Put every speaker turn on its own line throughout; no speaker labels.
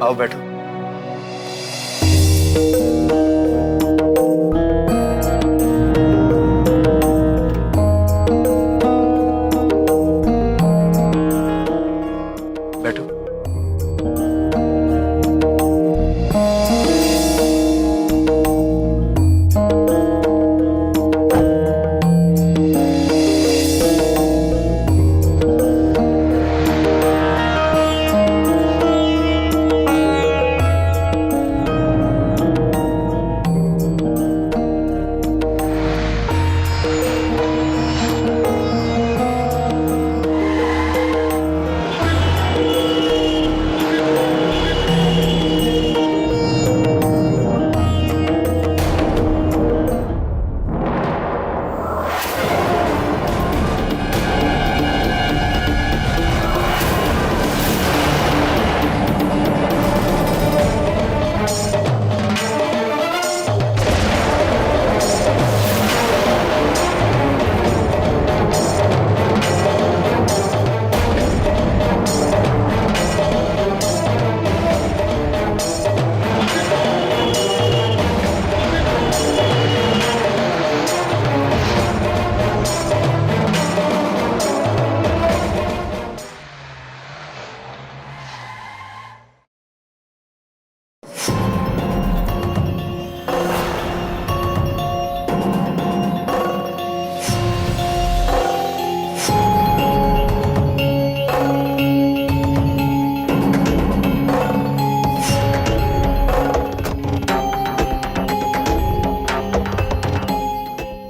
आओ बैठो। बैठो।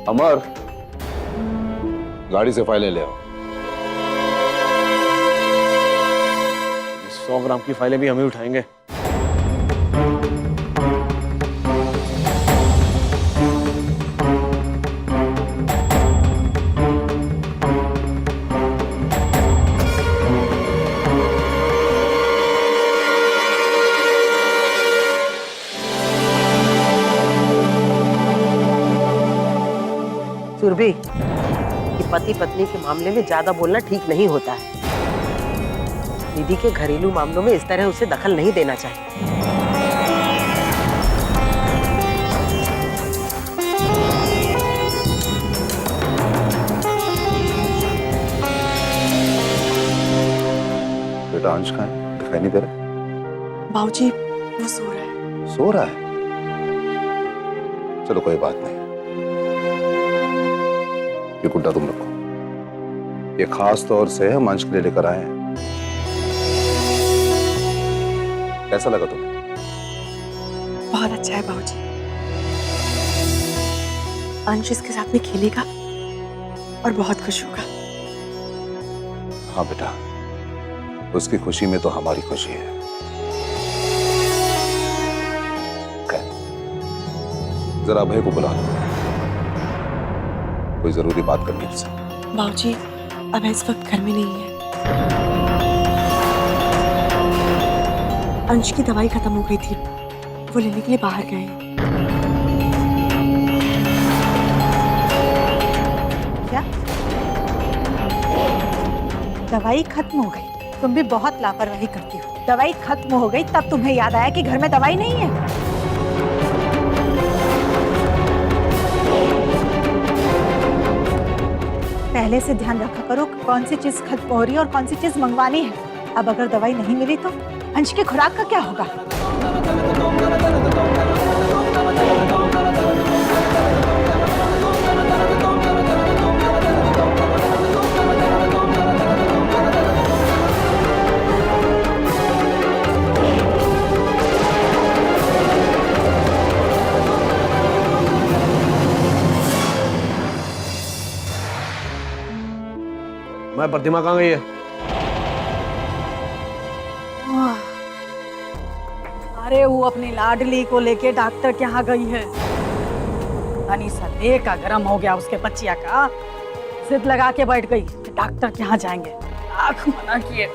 अमर, गाड़ी से फाइलें ले आओ।
100 ग्राम की फाइलें भी हम ही उठाएंगे।
सुरभि, कि पति पत्नी के मामले में ज्यादा बोलना ठीक नहीं होता है। दीदी के घरेलू मामलों में इस तरह उसे दखल नहीं देना चाहिए।
बेटा अंश कहाँ है? दिखाई नहीं दे रहा।
बाबूजी वो सो रहा है।
सो रहा है? चलो कोई बात नहीं, ये गुड्डा तुम रखो। ये खास तौर से हम अंश के लिए लेकर आए हैं। कैसा लगा तुम्हें?
बहुत अच्छा है बाबूजी। अंश इसके साथ में खेलेगा और बहुत खुश होगा।
हाँ बेटा, उसकी खुशी में तो हमारी खुशी है। जरा अभय को बुला लो, कोई जरूरी बात करनी है उससे।
बाबूजी अब इस वक्त घर में नहीं है। अंश की दवाई खत्म हो गई थी, वो लेने के लिए बाहर गए हैं।
क्या दवाई खत्म हो गई? तुम भी बहुत लापरवाही करती हो। दवाई खत्म हो गई तब तुम्हें याद आया कि घर में दवाई नहीं है। पहले से ध्यान रखा करो कौन सी चीज खत्म हो रही है और कौन सी चीज मंगवानी है। अब अगर दवाई नहीं मिली तो अंश की खुराक का क्या होगा?
मैं प्रतिमा कहाँ गई है?
अरे वो अपनी लाडली को लेके डॉक्टर के यहाँ गई है। अनीसा देह का गरम हो गया उसके बच्चिया का, जिद लगा के बैठ गई डॉक्टर के यहाँ जाएंगे। आँख मना किए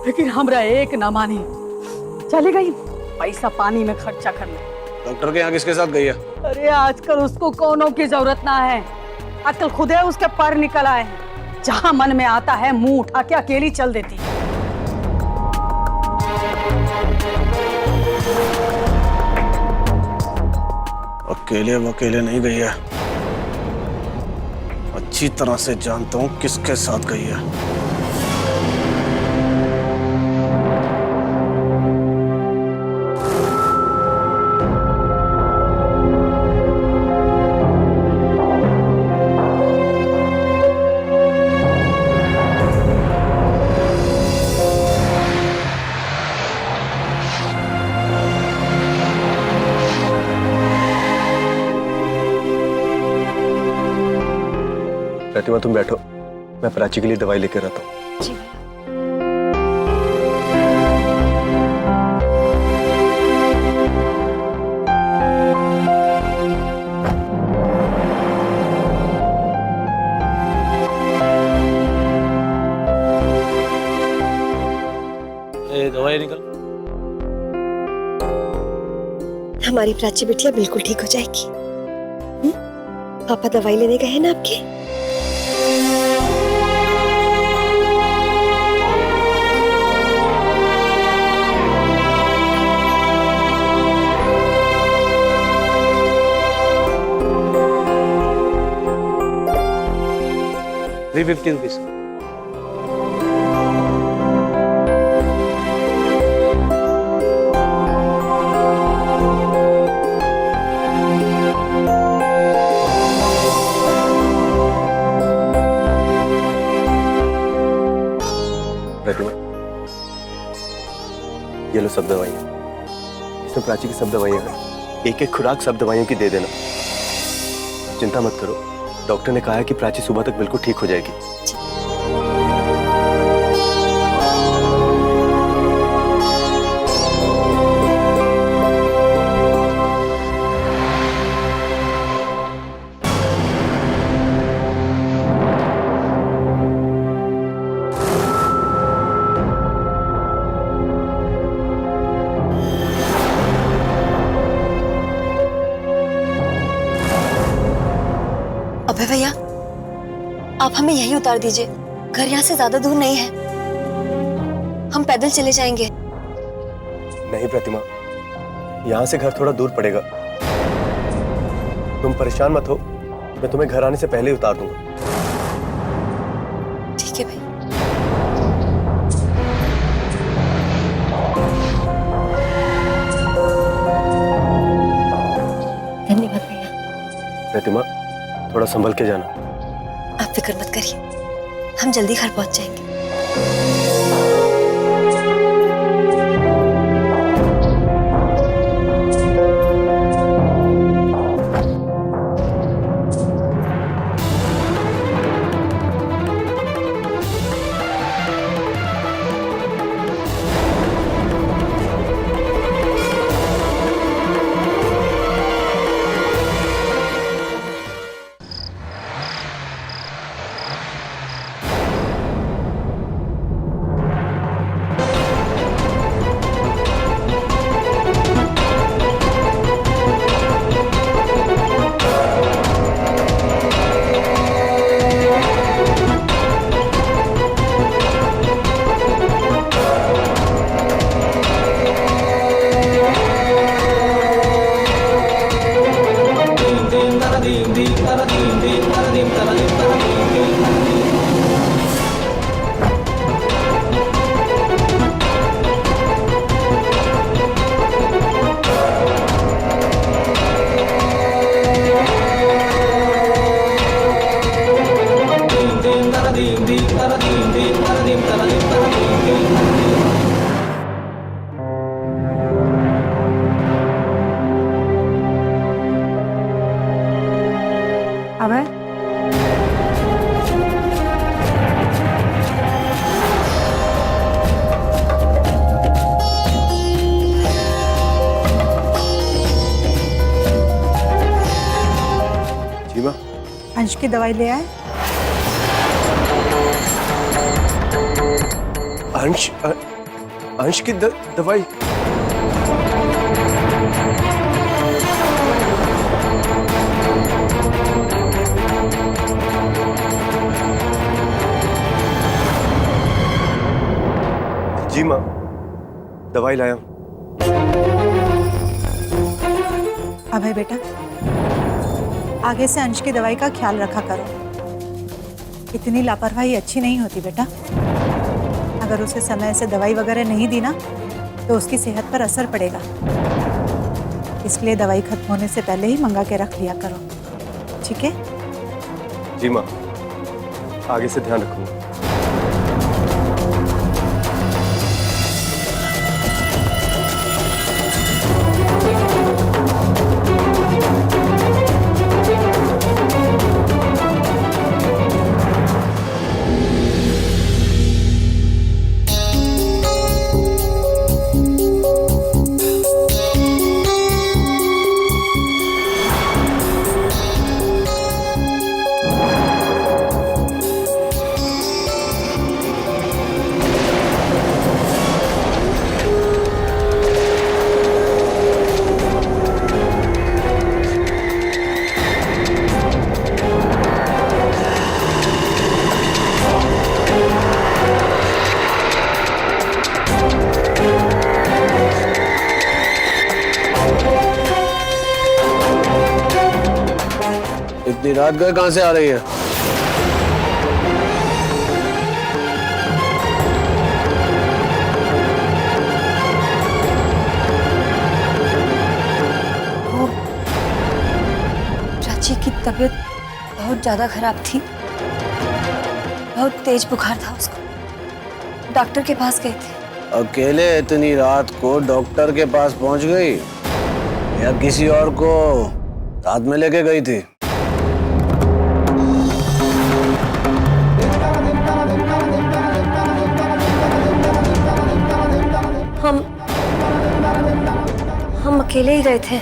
लेकिन हमरा एक न मानी, चली गई पैसा पानी में खर्चा करने।
डॉक्टर के यहाँ किसके साथ गई है?
अरे आजकल उसको कोनों की जरूरत ना है, आजकल खुद है उसके पर निकल आए हैं। जहां मन में आता है मुंह उठा के अकेली चल देती है।
अकेले वकेले नहीं गई है, अच्छी तरह से जानता हूँ किसके साथ गई है।
प्रतिमा तुम बैठो, मैं प्राची के लिए दवाई लेकर आता हूँ।
जी
दवाई निकल।
हमारी प्राची बिटिया बिल्कुल ठीक हो जाएगी। पापा दवाई लेने गए हैं ना आपके?
₹350।
प्रतिमा, ये लो सब दवाइयाँ। इसमें प्राची की सब दवाइयाँ हैं। एक एक खुराक सब दवाइयों की दे देना। चिंता मत करो, डॉक्टर ने कहा है कि प्राची सुबह तक बिल्कुल ठीक हो जाएगी।
अबे भैया, आप हमें यहीं उतार दीजिए। घर यहाँ से ज्यादा दूर नहीं है, हम पैदल चले जाएंगे।
नहीं प्रतिमा, यहाँ से घर थोड़ा दूर पड़ेगा। तुम परेशान मत हो, मैं तुम्हें घर आने से पहले ही उतार दूंगा।
ठीक है भाई। धन्यवाद भैया।
प्रतिमा, थोड़ा संभल के जाना।
आप फिक्र मत करिए, हम जल्दी घर पहुंच जाएंगे।
अबे
जी माँ।
अंश की दवाई ले आए।
अंश की दवाई। जी माँ, दवाई लाया हूं।
अभय बेटा, आगे से अंश की दवाई का ख्याल रखा करो। इतनी लापरवाही अच्छी नहीं होती बेटा। अगर उसे समय से दवाई वगैरह नहीं दी ना तो उसकी सेहत पर असर पड़ेगा। इसलिए दवाई खत्म होने से पहले ही मंगा के रख लिया करो, ठीक है?
जी माँ, आगे से ध्यान रखूंगा।
इतनी रात गए कहाँ से आ रही है?
प्राची की तबीयत बहुत ज्यादा खराब थी। बहुत तेज बुखार था उसको। डॉक्टर के पास गए थे।
अकेले इतनी रात को डॉक्टर के पास पहुंच गई या किसी और को साथ में लेके गई थी?
हम अकेले ही गए थे।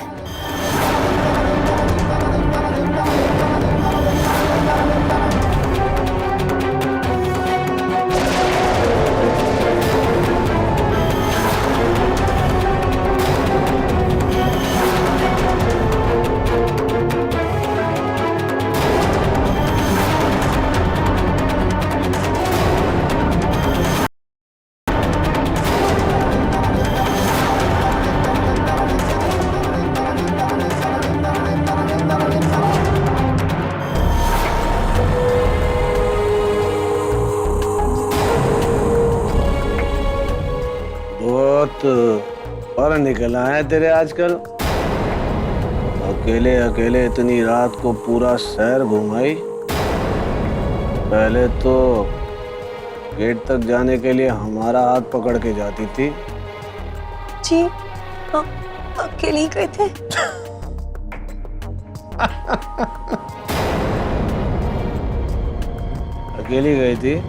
बहुत पर निकला है तेरे आजकल। अकेले अकेले इतनी रात को पूरा शहर घुमाई। पहले तो गेट तक जाने के लिए हमारा हाथ पकड़ के जाती थी।
जी, हम अकेले ही गए थे।
अकेली गई थी?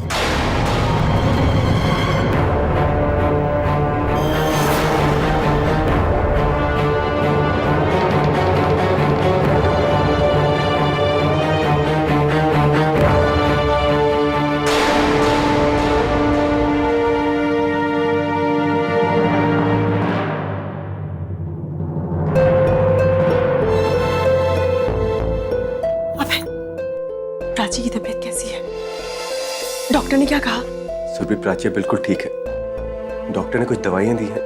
प्राची की तबीयत कैसी है? डॉक्टर ने क्या कहा?
सुरभि, प्राची बिल्कुल ठीक है। डॉक्टर ने कुछ दवाइयां दी हैं,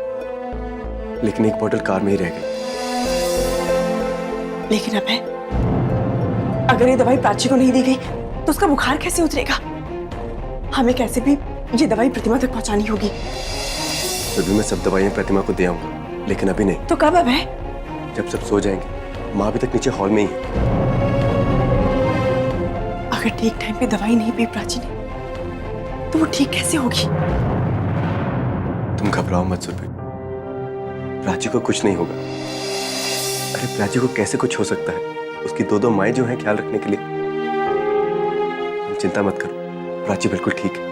लेकिन एक बोतल कार में ही रह गई।
लेकिन अभय, अगर ये दवाई प्राची को नहीं दी गई तो उसका बुखार कैसे उतरेगा? हमें कैसे भी ये दवाई प्रतिमा तक पहुंचानी होगी।
सुरभि, मैं सब दवाइयां प्रतिमा को दे आऊंगा, लेकिन अभी नहीं।
तो कब अभय?
जब सब सो जाएंगे। माँ अभी तक नीचे हॉल में ही है।
अगर ठीक टाइम पे दवाई नहीं पी प्राची ने तो वो ठीक कैसे होगी?
तुम घबराओ मत सुरभि, प्राची को कुछ नहीं होगा। अरे प्राची को कैसे कुछ हो सकता है? उसकी दो माएं जो हैं ख्याल रखने के लिए। तुम चिंता मत करो, प्राची बिल्कुल ठीक है।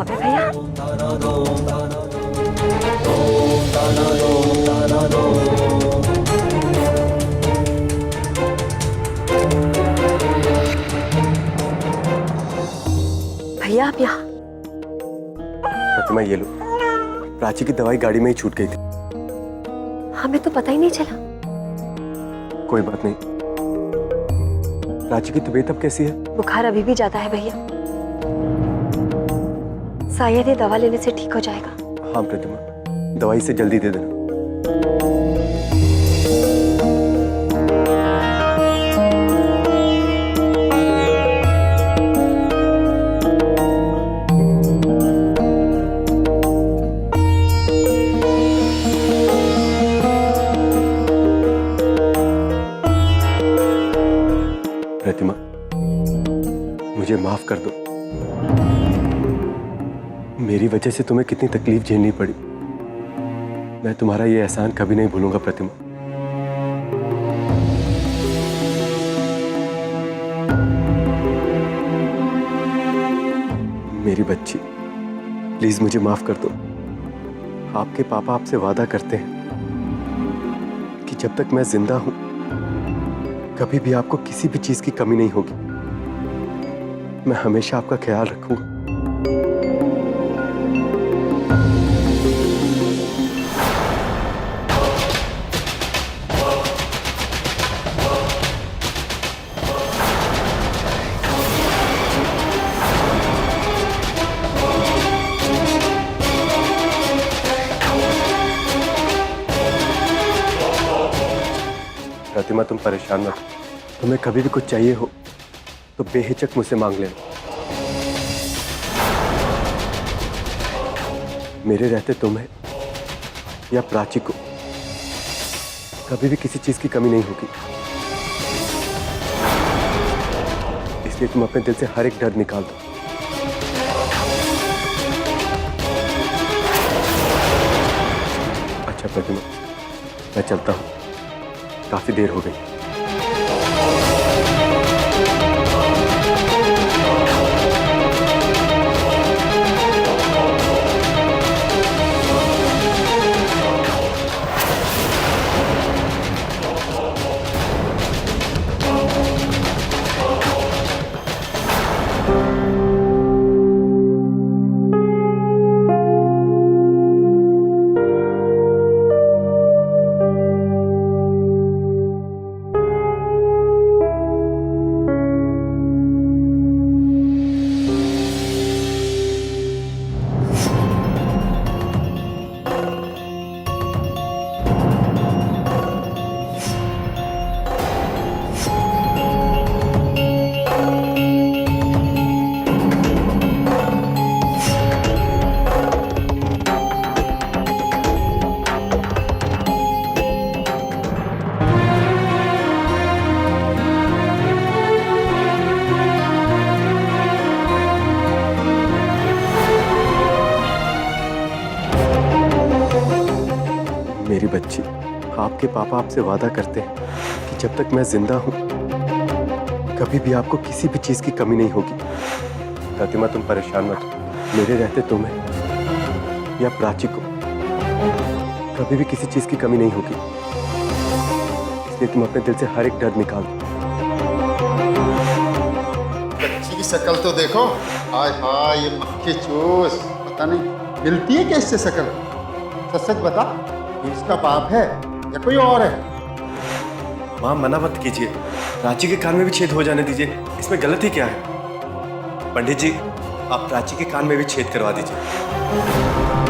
अबे भैया,
प्रतिमा ये लो, प्राची की दवाई गाड़ी में ही छूट गई थी।
हमें तो पता ही नहीं चला।
कोई बात नहीं। प्राची की तबीयत अब कैसी है?
बुखार अभी भी ज्यादा है भैया, शायद ये दवा लेने से ठीक हो जाएगा।
हाँ प्रतिमा, दवाई से जल्दी दे देना। प्रतिमा, मुझे माफ कर दो। मेरी वजह से तुम्हें कितनी तकलीफ झेलनी पड़ी, मैं तुम्हारा ये एहसान कभी नहीं भूलूंगा प्रतिमा। मेरी बच्ची, प्लीज मुझे माफ कर दो। आपके पापा आपसे वादा करते हैं कि जब तक मैं जिंदा हूं कभी भी आपको किसी भी चीज की कमी नहीं होगी। मैं हमेशा आपका ख्याल रखूंगा। प्रतिमा, तुम परेशान मत हो। तुम्हें कभी भी कुछ चाहिए हो तो बेहिचक मुझसे मांग लेना। मेरे रहते तुम्हें या प्राची को कभी भी किसी चीज की कमी नहीं होगी। इसलिए तुम अपने दिल से हर एक डर निकाल दो। अच्छा प्रतिमा, मैं चलता हूं, काफी देर हो गई। मेरी बच्ची, आपके पापा आपसे वादा करते हैं कि जब तक मैं जिंदा हूं कभी भी आपको किसी भी चीज की कमी नहीं होगी। प्रतिमा, तुम परेशान मत हो। मेरे रहते तुम्हें या प्राची को कभी भी किसी चीज की कमी नहीं होगी। इसलिए तुम अपने दिल से हर एक डर निकाल दो।
बच्ची की शक्ल तो देखो, हाय हाय ये मक्खी चूस, पता नहीं मिलती है क्या इससे शक्ल? सच सच बता, ये इसका बाप है या कोई और है?
मां, मना मत कीजिए, प्राची के कान में भी छेद हो जाने दीजिए, इसमें गलती क्या है? पंडित जी, आप प्राची के कान में भी छेद करवा दीजिए।